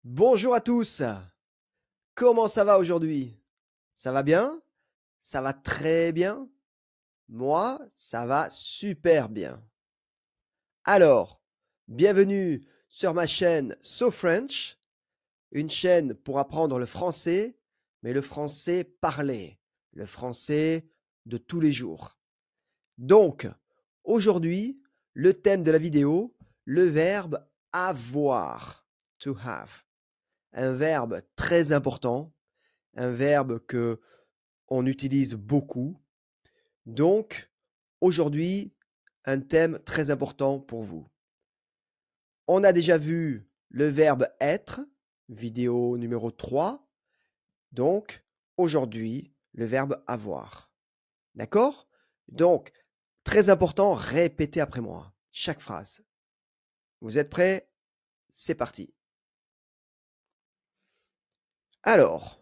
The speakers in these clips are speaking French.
Bonjour à tous. Comment ça va aujourd'hui? Ça va bien? Ça va très bien? Moi, ça va super bien. Alors, bienvenue sur ma chaîne SoFrench, une chaîne pour apprendre le français, mais le français parlé, le français de tous les jours. Donc, aujourd'hui, le thème de la vidéo, le verbe avoir, to have. Un verbe très important, un verbe que on utilise beaucoup. Donc, aujourd'hui, un thème très important pour vous. On a déjà vu le verbe être, vidéo numéro 3. Donc, aujourd'hui, le verbe avoir. D'accord? Donc, très important, répétez après moi, chaque phrase. Vous êtes prêts? C'est parti. Alors,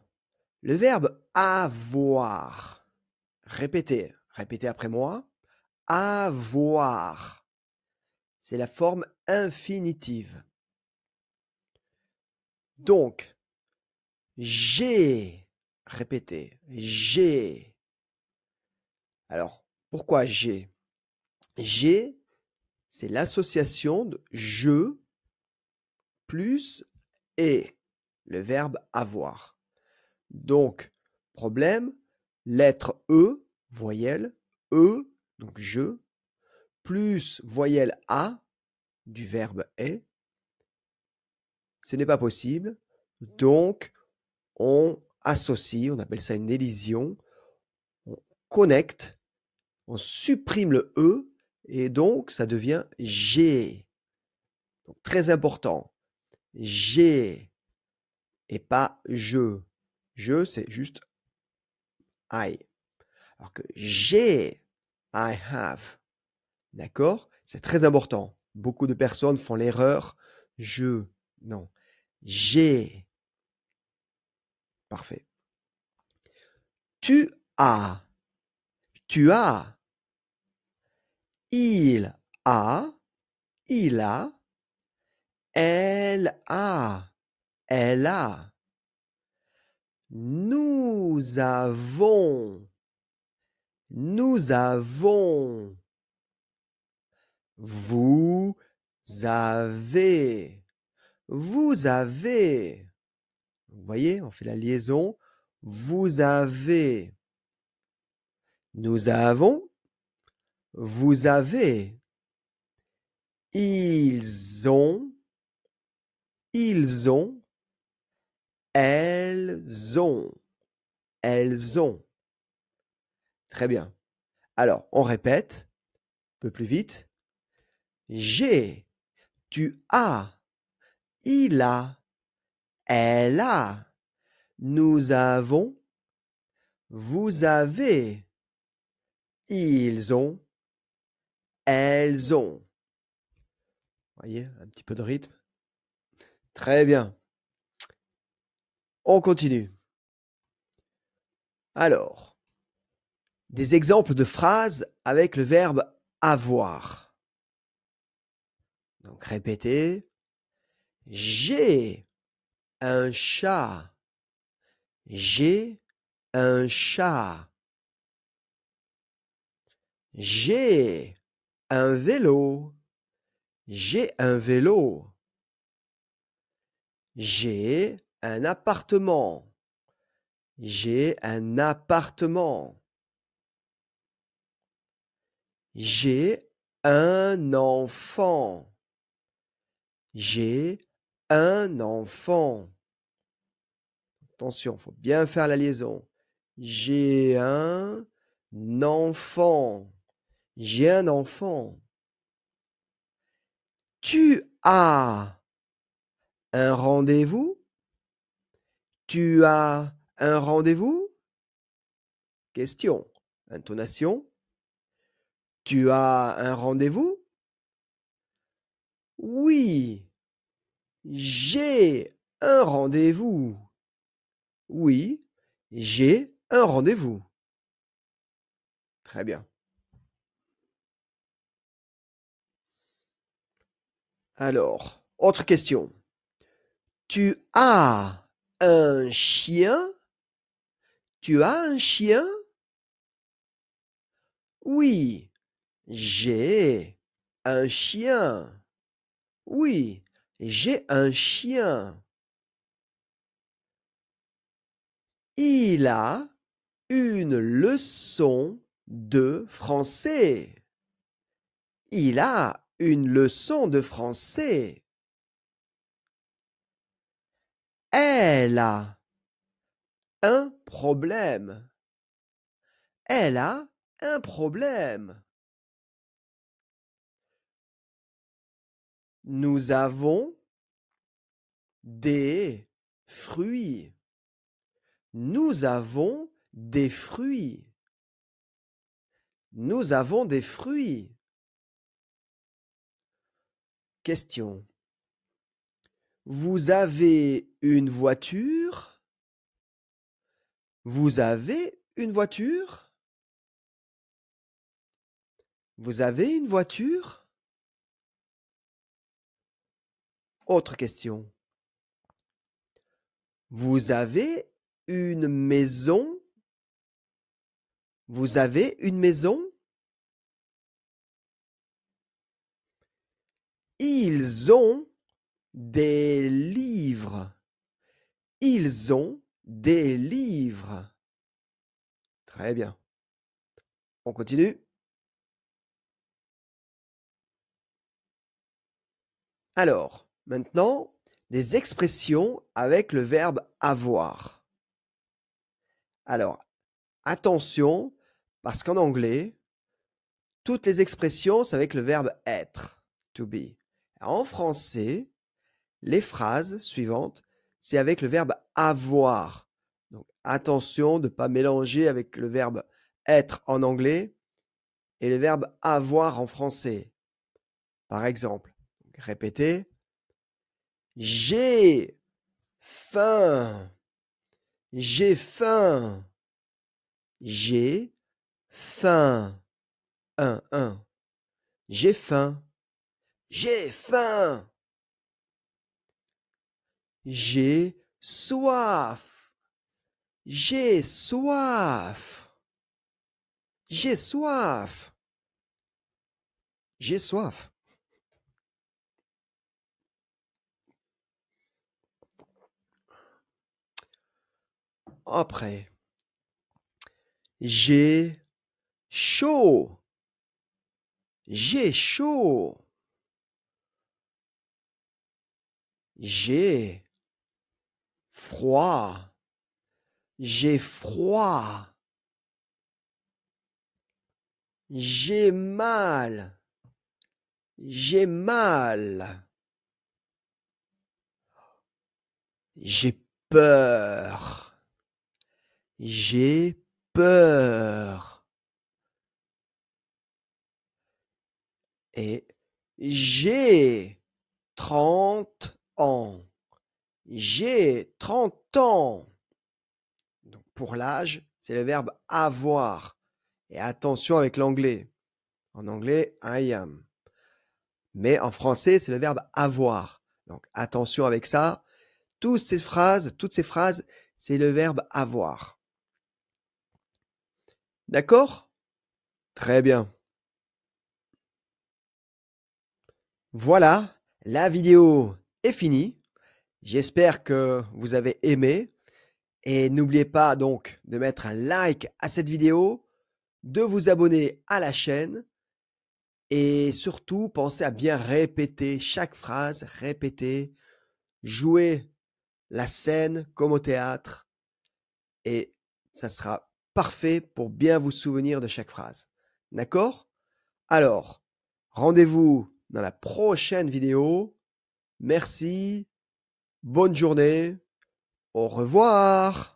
le verbe avoir. Répétez, répétez après moi. Avoir. C'est la forme infinitive. Donc, j'ai. Répétez, j'ai. Alors, pourquoi j'ai? J'ai, c'est l'association de je plus et, le verbe avoir. Donc, problème, lettre E, voyelle, E, donc je, plus voyelle A du verbe est, ce n'est pas possible. Donc, on associe, on appelle ça une élision, on connecte, on supprime le E et donc ça devient j'ai. Donc, très important, j'ai et pas je. Je, c'est juste I. Alors que j'ai, I have. D'accord? C'est très important. Beaucoup de personnes font l'erreur je. Non. J'ai. Parfait. Tu as. Tu as. Il a. Il a. Elle a. Elle a. Nous avons. Nous avons. Vous avez. Vous avez. Vous voyez, on fait la liaison. Vous avez. Nous avons. Vous avez. Ils ont. Ils ont. Elles ont. Elles ont. Très bien. Alors, on répète un peu plus vite. J'ai. Tu as. Il a. Elle a. Nous avons. Vous avez. Ils ont. Elles ont. Voyez, un petit peu de rythme. Très bien. On continue. Alors, des exemples de phrases avec le verbe avoir. Donc, répétez. J'ai un chat. J'ai un chat. J'ai un vélo. J'ai un vélo. J'ai un appartement. J'ai un appartement. J'ai un enfant. J'ai un enfant. Attention, il faut bien faire la liaison. J'ai un enfant. J'ai un enfant. Tu as un rendez-vous? Tu as un rendez-vous? Question. Intonation. Tu as un rendez-vous? Oui, j'ai un rendez-vous. Oui, j'ai un rendez-vous. Très bien. Alors, autre question. Tu as un chien? Tu as un chien? Oui, j'ai un chien. Oui, j'ai un chien. Il a une leçon de français. Il a une leçon de français. Elle a un problème. Elle a un problème. Nous avons des fruits. Nous avons des fruits. Nous avons des fruits. Question. Vous avez une voiture? Vous avez une voiture? Vous avez une voiture? Autre question. Vous avez une maison? Vous avez une maison? Ils ont des livres. Ils ont des livres. Très bien. On continue. Alors, maintenant, des expressions avec le verbe avoir. Alors, attention, parce qu'en anglais, toutes les expressions, c'est avec le verbe être, to be. En français, les phrases suivantes, c'est avec le verbe avoir. Donc, attention de ne pas mélanger avec le verbe être en anglais et le verbe avoir en français. Par exemple, répétez. J'ai faim. J'ai faim. J'ai faim. Un. J'ai faim. J'ai faim. J'ai soif. J'ai soif. J'ai soif. J'ai soif. Après, j'ai chaud. J'ai chaud. J'ai froid. J'ai froid. J'ai mal. J'ai mal. J'ai peur. J'ai peur. Et j'ai 30 ans. J'ai 30 ans. Donc pour l'âge, c'est le verbe avoir. Et attention avec l'anglais. En anglais, I am. Mais en français, c'est le verbe avoir. Donc attention avec ça. Toutes ces phrases, c'est le verbe avoir. D'accord? Très bien. Voilà, la vidéo est finie. J'espère que vous avez aimé. Et n'oubliez pas donc de mettre un like à cette vidéo, de vous abonner à la chaîne et surtout pensez à bien répéter chaque phrase, répéter, jouer la scène comme au théâtre et ça sera parfait pour bien vous souvenir de chaque phrase. D'accord? Alors, rendez-vous dans la prochaine vidéo. Merci, bonne journée, au revoir.